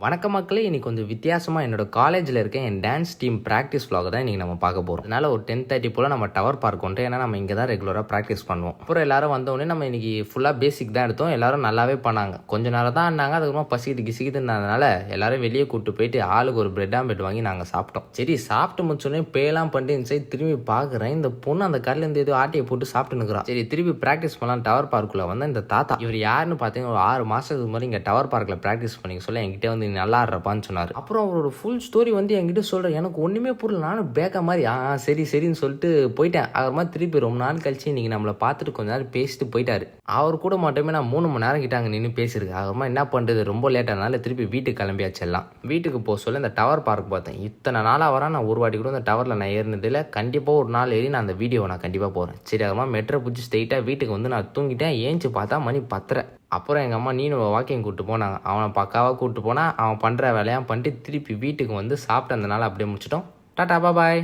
வணக்கம் மக்களே, இன்னைக்கு கொஞ்சம் வித்தியாசமாக என்னோட காலேஜில் இருக்க என் டான்ஸ் டீம் ப்ராக்டிஸ் vlog தான் இன்றைக்கி நம்ம பார்க்க போகிறோம். அதனால் ஒரு 10:30 போல் நம்ம டவர் பார்க் வந்துட்டு, ஏன்னா நம்ம இங்கே தான் ரெகுலராக ப்ராக்டிஸ் பண்ணுவோம். அப்புறம் எல்லாரும் வந்தோடனே நம்ம இன்றைக்கி ஃபுல்லாக பேசிக் தான் எடுத்தோம். எல்லாரும் நல்லாவே பண்ணாங்க. கொஞ்சம் நேரம் தான் ஆனாங்க. அதுக்கப்புறமா பசிக்கிட்டு கிசிக்கிட்டுனால எல்லாரும் வெளியே கூப்பிட்டு போயிட்டு ஆளுக்கு ஒரு பிரெட் ஆம்பெட் வாங்கி நாங்கள் சாப்பிட்டோம். சரி, சாப்பிட்டு முடிச்சோடனே பேலாம் பண்ணிட்டு இந்த சைடு திரும்பி பார்க்குறேன். இந்த பொண்ணு அந்த கல்லேருந்து ஏதோ ஆட்டையை போட்டு சாப்பிட்டு நிற்கிறான். சரி, திருப்பி ப்ராக்டிஸ் பண்ணலாம் டவர் பார்க்குள்ளே வந்து இந்த தாத்தா இவர் யாருன்னு பார்த்தீங்கன்னா ஒரு 6 மாதத்துக்கு மாதிரி இங்கே டவர் பார்க்கில் ப்ராக்டிஸ் பண்ணிக்க சொல்ல என்கிட்ட வந்து நல்லா ஆடுறப்பான்னு சொன்னார். அப்புறம் அவரோட ஃபுல் ஸ்டோரி வந்து என்கிட்ட சொல்கிறேன். எனக்கு ஒன்றுமே புரியல. நானும் பேக்க மாதிரி சரி சரின்னு சொல்லிட்டு போயிட்டேன். அப்புறமா திருப்பி ரொம்ப நாள் கழிச்சு இன்றைக்கி நம்மளை பார்த்துட்டு கொஞ்ச நேரம் பேசிட்டு போயிட்டாரு. அவர் கூட மட்டுமே நான் 3 மணி நேரம் கிட்ட அங்கே நின்று பேசியிருக்கேன். அப்புறமா என்ன பண்ணுறது, ரொம்ப லேட்டானால திருப்பி வீட்டுக்கு கிளம்பியாச்சு. எல்லாம் வீட்டுக்கு போக சொல்ல இந்த டவர் பார்க் பார்த்தேன். இத்தனை நாளாக வரேன், நான் ஒரு வாட்டி கூட இந்த டவரில் நான் ஏறினதில்லை. கண்டிப்பாக ஒரு நாள் ஏறி நான் அந்த வீடியோவை நான் கண்டிப்பாக போகிறேன். சரி, அப்புறமா மெட்ரோ பிடிச்சி ஸ்ட்ரெயிட்டாக வீட்டுக்கு வந்து நான் தூங்கிட்டேன். ஏஞ்சி பார்த்தா மணி 10:30. அப்புறம் எங்கள் அம்மா நீனு வாக்கிங் கூப்பிட்டு போனாங்க. அவனை பக்காவாக கூப்பிட்டு போனால் அவன் பண்ணுற வேலையாக பண்ணிட்டு திருப்பி வீட்டுக்கு வந்து சாப்பிட்டு அந்த நாள் அப்படியே முடிச்சிட்டோம். டாடா பாய்.